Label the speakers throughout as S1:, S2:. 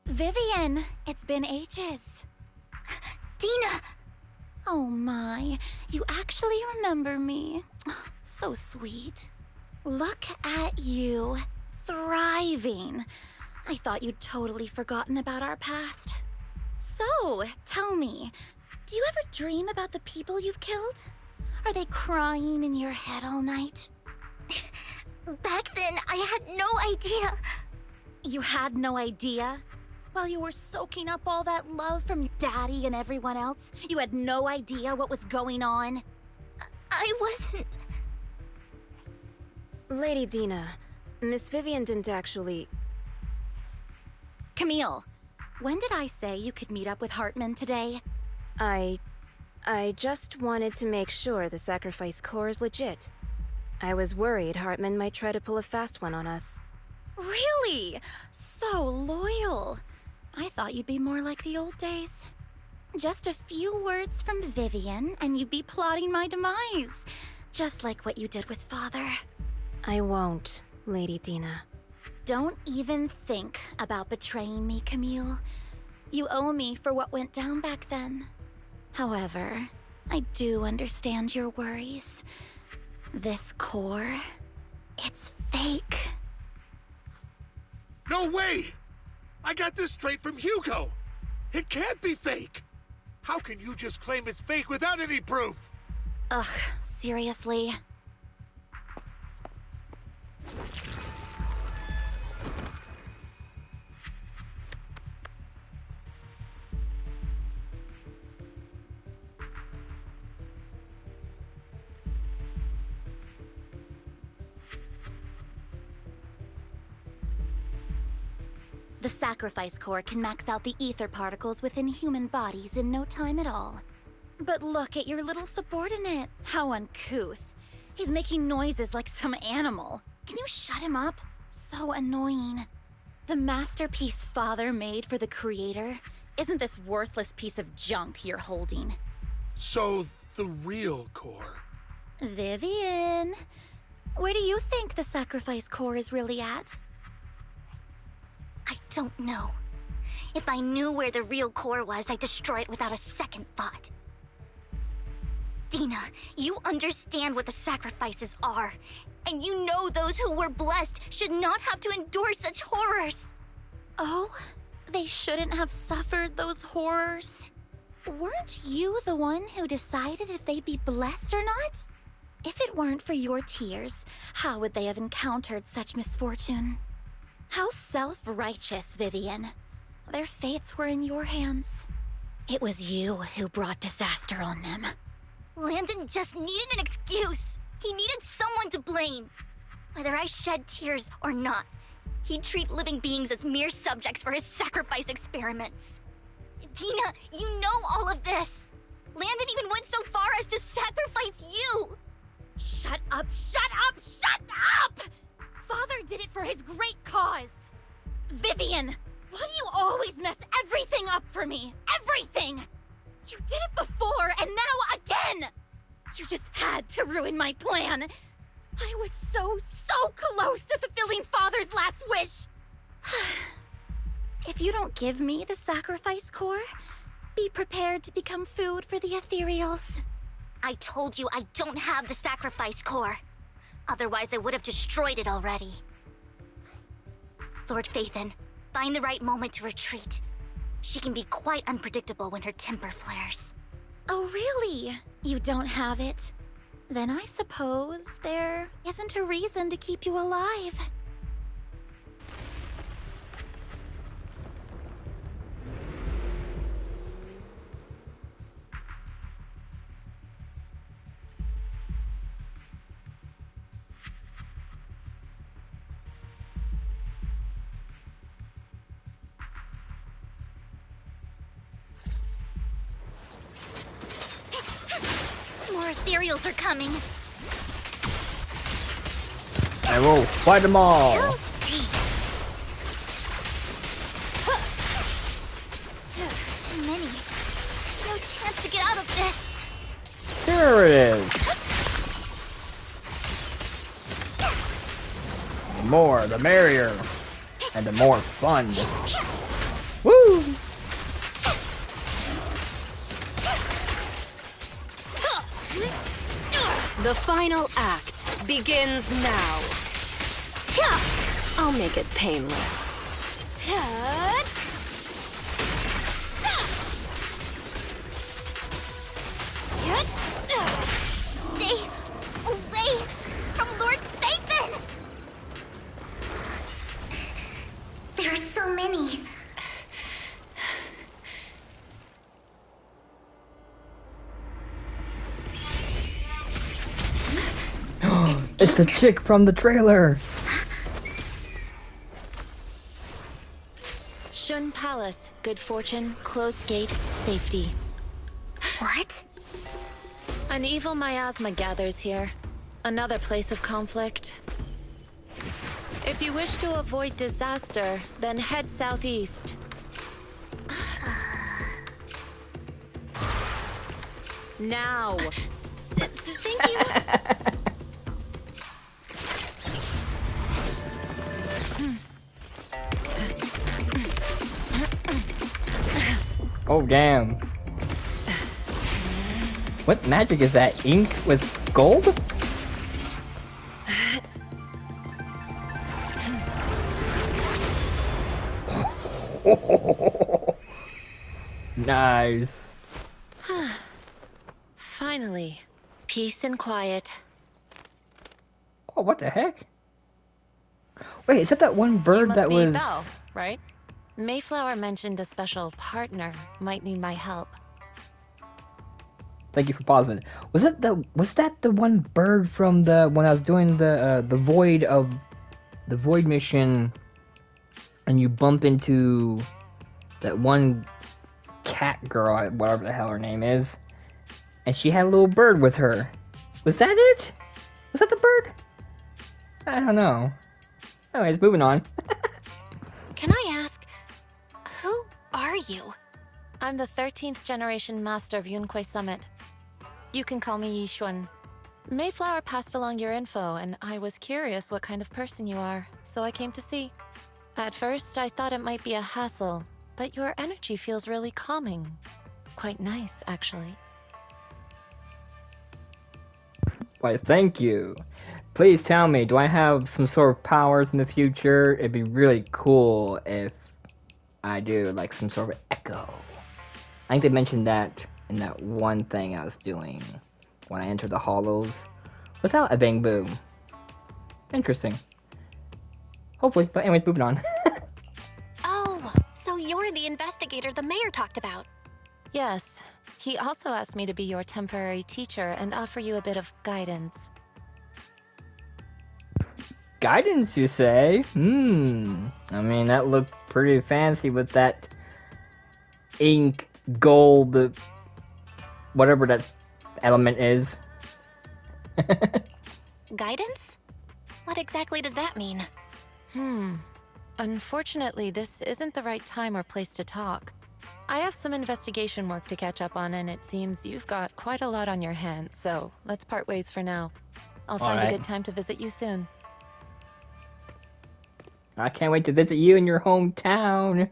S1: Vivian, it's been ages.
S2: Dina!
S1: Oh my, you actually remember me. So sweet. Look at you, thriving. I thought you'd totally forgotten about our past. So, tell me, do you ever dream about the people you've killed? Are they crying in your head all night?
S2: Back then, I had no idea.
S1: You had no idea? While you were soaking up all that love from your daddy and everyone else, you had no idea what was going on?
S2: I wasn't...
S3: Lady Dina, Miss Vivian didn't actually...
S1: Camille, when did I say you could meet up with Hartman today?
S3: I just wanted to make sure the sacrifice core is legit. I was worried Hartman might try to pull a fast one on us.
S1: Really? So loyal. I thought you'd be more like the old days. Just a few words from Vivian and you'd be plotting my demise. Just like what you did with Father.
S3: I won't, Lady Dina.
S1: Don't even think about betraying me, Camille. You owe me for what went down back then. However, I do understand your worries. This core, it's fake.
S4: No way! I got this straight from Hugo! It can't be fake! How can you just claim it's fake without any proof?
S1: Ugh, seriously? The sacrifice core can max out the ether particles within human bodies in no time at all. But look at your little subordinate. How uncouth. He's making noises like some animal. Can you shut him up? So annoying. The masterpiece Father made for the Creator isn't this worthless piece of junk you're holding.
S4: So, the real core.
S1: Vivian, where do you think the sacrifice core is really at?
S2: I don't know. If I knew where the real core was, I'd destroy it without a second thought. Dina, you understand what the sacrifices are. And you know those who were blessed should not have to endure such horrors.
S1: Oh, they shouldn't have suffered those horrors. Weren't you the one who decided if they'd be blessed or not? If it weren't for your tears, how would they have encountered such misfortune? How self-righteous, Vivian. Their fates were in your hands. It was you who brought disaster on them.
S2: Landon just needed an excuse. He needed someone to blame. Whether I shed tears or not, he'd treat living beings as mere subjects for his sacrifice experiments. Dina, you know all of this. Landon even went so far as to sacrifice you.
S1: Shut up, shut up, shut up! Father did it for his great cause. Vivian, why do you always mess everything up for me? Everything! You did it before, and now again! You just had to ruin my plan. I was so close to fulfilling Father's last wish. If you don't give me the sacrifice core, be prepared to become food for the ethereals.
S2: I told you I don't have the sacrifice core. Otherwise, I would have destroyed it already. Lord Phaethon, find the right moment to retreat. She can be quite unpredictable when her temper flares.
S1: Oh, really? You don't have it? Then I suppose there isn't a reason to keep you alive.
S2: More ethereals are coming.
S5: I will fight them all.
S2: Too many. No chance to get out of this.
S5: Here it is. The more, the merrier. And the more fun. Woo!
S3: The final act begins now. I'll make it painless.
S2: Stay away from Lord Phaethon!
S1: There are so many.
S5: It's the chick from the trailer.
S3: Shun Palace, good fortune, closed gate, safety.
S1: What?
S3: An evil miasma gathers here. Another place of conflict. If you wish to avoid disaster, then head southeast. Now!
S2: Thank you!
S5: Oh damn. What magic is that? Ink with gold? Nice.
S3: Finally, peace and quiet.
S5: Oh, what the heck? Wait, is that one
S3: You
S5: bird
S3: must
S5: that
S3: be
S5: was...
S3: Belle, right? Mayflower mentioned a special partner might need my help.
S5: Thank you for pausing. Was that the one bird from when I was doing the void mission, and you bump into that one cat girl, whatever the hell her name is, and she had a little bird with her. Was that it? Was that the bird? I don't know. Anyways, moving on.
S2: Can I ask, who are you?
S3: I'm the 13th generation master of Yunque Summit. You can call me Yixuan. Mayflower passed along your info, and I was curious what kind of person you are, so I came to see. At first, I thought it might be a hassle, but your energy feels really calming. Quite nice, actually.
S5: Why, thank you. Please tell me, do I have some sort of powers in the future? It'd be really cool if I do, like, some sort of echo. I think they mentioned that in that one thing I was doing when I entered the hollows without a bang boom. Interesting. Hopefully, but anyways, moving on.
S2: Oh, so you're the investigator the mayor talked about.
S3: Yes, he also asked me to be your temporary teacher and offer you a bit of guidance.
S5: Guidance, you say? I mean, that looked pretty fancy with that ink, gold, whatever that element is.
S2: Guidance? What exactly does that mean?
S3: Unfortunately, this isn't the right time or place to talk. I have some investigation work to catch up on, and it seems you've got quite a lot on your hands, so let's part ways for now. I'll find a good time to visit you soon.
S5: I can't wait to visit you in your hometown.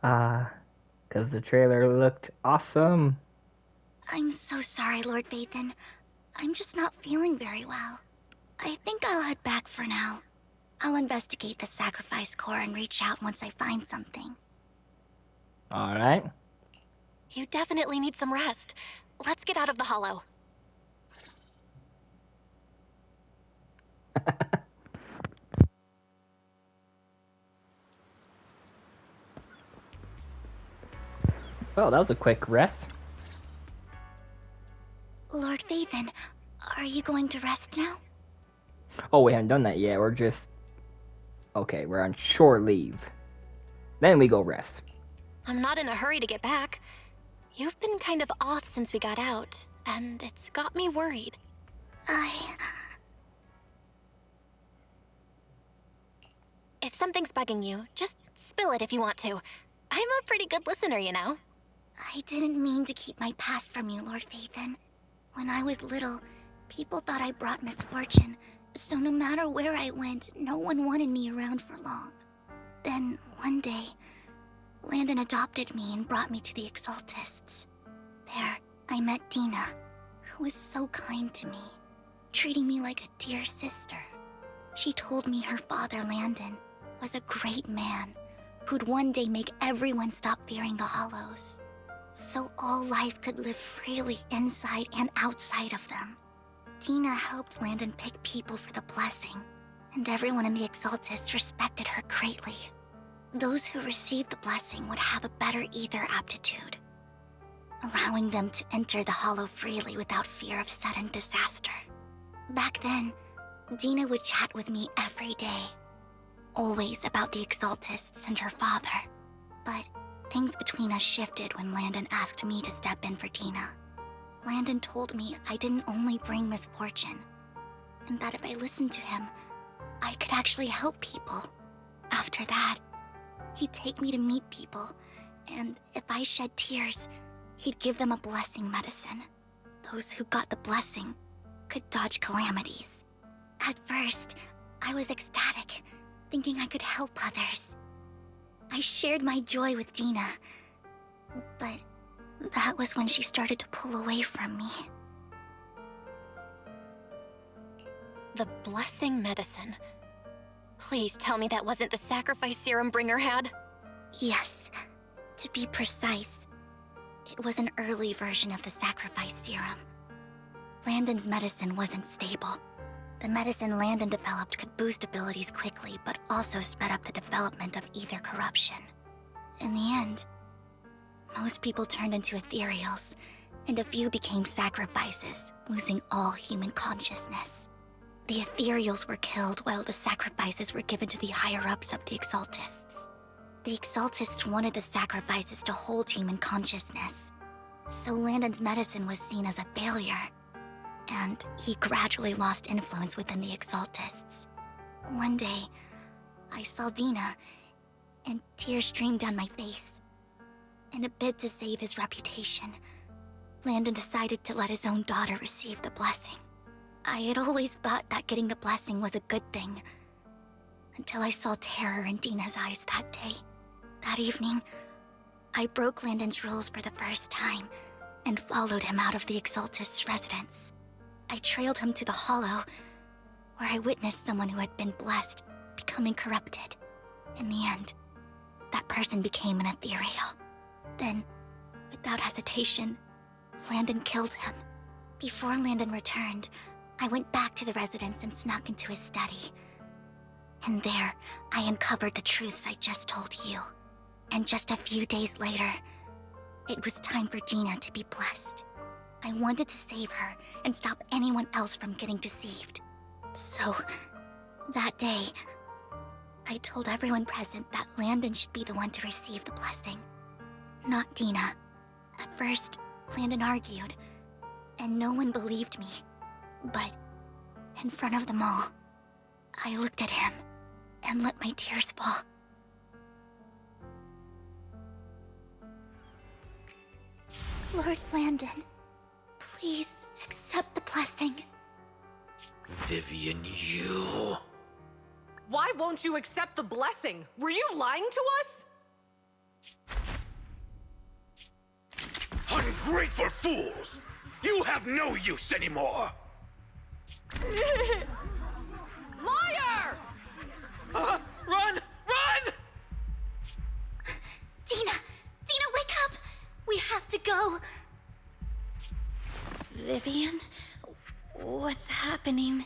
S5: Because the trailer looked awesome.
S1: I'm so sorry, Lord Phaethon. I'm just not feeling very well. I think I'll head back for now. I'll investigate the sacrifice core and reach out once I find something.
S5: Alright.
S2: You definitely need some rest. Let's get out of the hollow.
S5: Well, that was a quick rest.
S1: Lord Phaethon, are you going to rest now?
S5: Oh, we haven't done that yet. We're just... Okay, we're on shore leave. Then we go rest.
S2: I'm not in a hurry to get back. You've been kind of off since we got out, and it's got me worried. If something's bugging you, just spill it if you want to. I'm a pretty good listener, you know.
S1: I didn't mean to keep my past from you, Lord Phaethon. When I was little, people thought I brought misfortune, so no matter where I went, no one wanted me around for long. Then, one day,
S2: Landon adopted me and brought me to the Exaltists. There, I met Dina, who was so kind to me, treating me like a dear sister. She told me her father, Landon, was a great man who'd one day make everyone stop fearing the Hollows, so all life could live freely inside and outside of them. Dina helped Landon pick people for the blessing, and everyone in the Exaltists respected her greatly. Those who received the blessing would have a better ether aptitude, allowing them to enter the Hollow freely without fear of sudden disaster. Back then, Dina would chat with me every day, always about the Exaltists and her father. But things between us shifted when Landon asked me to step in for Dina. Landon told me I didn't only bring misfortune, and that if I listened to him, I could actually help people. After that, he'd take me to meet people, and if I shed tears, he'd give them a blessing medicine. Those who got the blessing could dodge calamities. At first, I was ecstatic, thinking I could help others. I shared my joy with Dina, but that was when she started to pull away from me.
S3: The blessing medicine. Please tell me that wasn't the sacrifice serum Bringer had?
S2: Yes, to be precise, it was an early version of the sacrifice serum. Landon's medicine wasn't stable. The medicine Landon developed could boost abilities quickly, but also sped up the development of ether corruption. In the end, most people turned into ethereals, and a few became sacrifices, losing all human consciousness. The ethereals were killed while the sacrifices were given to the higher-ups of the Exaltists. The Exaltists wanted the sacrifices to hold human consciousness, so Landon's medicine was seen as a failure, and he gradually lost influence within the Exaltists. One day, I saw Dina, and tears streamed down my face. In a bid to save his reputation, Landon decided to let his own daughter receive the blessing. I had always thought that getting the blessing was a good thing, until I saw terror in Dina's eyes that day. That evening, I broke Landon's rules for the first time, and followed him out of the Exaltist's residence. I trailed him to the Hollow, where I witnessed someone who had been blessed becoming corrupted. In the end, that person became an ethereal. Then, without hesitation, Landon killed him. Before Landon returned, I went back to the residence and snuck into his study. And there, I uncovered the truths I just told you. And just a few days later, it was time for Dina to be blessed. I wanted to save her and stop anyone else from getting deceived. So, that day, I told everyone present that Landon should be the one to receive the blessing, not Dina. At first, Landon argued, and no one believed me. But, in front of them all, I looked at him and let my tears fall. Lord Landon, please accept the blessing.
S6: Vivian, you...
S7: Why won't you accept the blessing? Were you lying to us?
S6: Ungrateful fools! You have no use anymore!
S7: Liar!
S6: Run! Run!
S2: Dina! Dina, wake up! We have to go!
S1: Vivian, what's happening?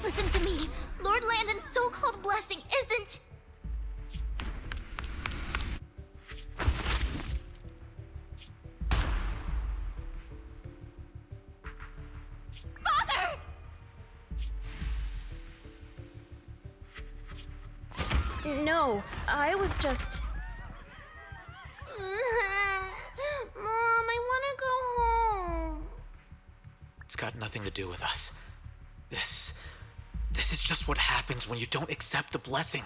S2: Listen to me! Lord Landon's so-called blessing isn't... Father!
S3: No, I was just...
S8: Mom, I want to go home.
S6: It's got nothing to do with us. This is just what happens when you don't accept the blessing.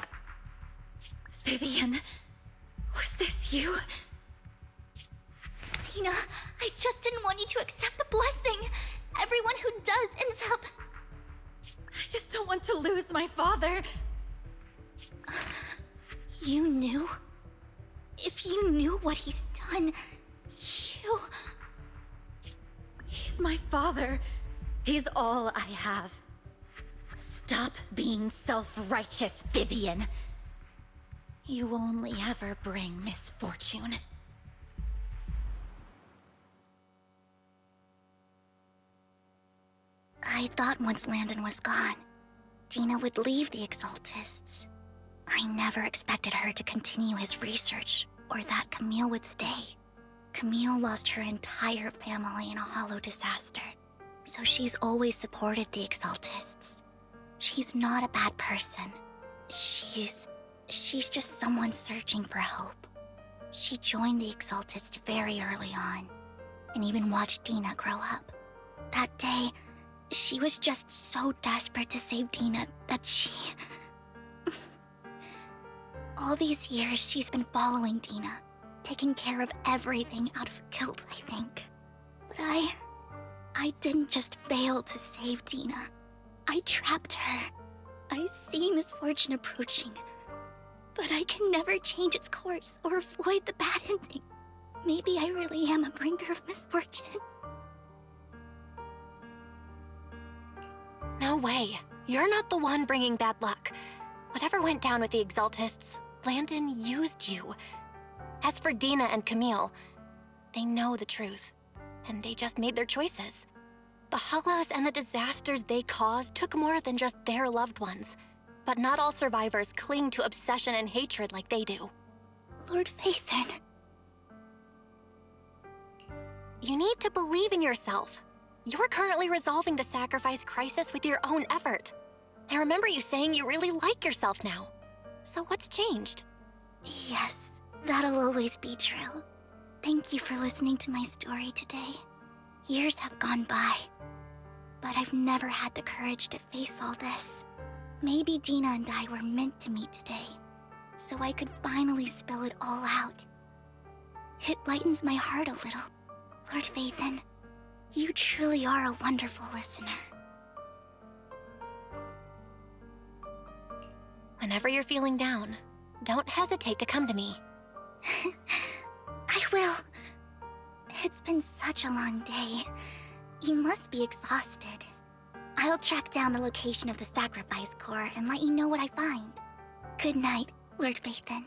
S1: Vivian, was this you?
S2: Dina, I just didn't want you to accept the blessing. Everyone who does ends up...
S1: I just don't want to lose my father.
S2: You knew? If you knew what he's done, you...
S1: He's my father. He's all I have. Stop being self-righteous, Vivian. You only ever bring misfortune.
S2: I thought once Landon was gone, Dina would leave the Exaltists. I never expected her to continue his research, or that Camille would stay. Camille lost her entire family in a hollow disaster, so she's always supported the Exaltists. She's not a bad person. She's just someone searching for hope. She joined the Exaltists very early on, and even watched Dina grow up. That day, she was just so desperate to save Dina that she... All these years, she's been following Dina, taking care of everything out of guilt, I think. But I didn't just fail to save Dina. I trapped her. I see misfortune approaching, but I can never change its course or avoid the bad ending. Maybe I really am a bringer of misfortune.
S9: No way. You're not the one bringing bad luck. Whatever went down with the Exaltists, Landon used you. As for Dina and Camille, they know the truth, and they just made their choices. The Hollows and the disasters they caused took more than just their loved ones. But not all survivors cling to obsession and hatred like they do.
S2: Lord Phaethon.
S9: You need to believe in yourself. You're currently resolving the sacrifice crisis with your own effort. I remember you saying you really like yourself now. So what's changed?
S2: Yes, that'll always be true. Thank you for listening to my story today. Years have gone by, but I've never had the courage to face all this. Maybe Dina and I were meant to meet today, so I could finally spill it all out. It lightens my heart a little. Lord Phaethon, you truly are a wonderful listener.
S9: Whenever you're feeling down, don't hesitate to come to me.
S2: I will. It's been such a long day. You must be exhausted. I'll track down the location of the sacrifice core and let you know what I find. Good night, Lord Phaethon.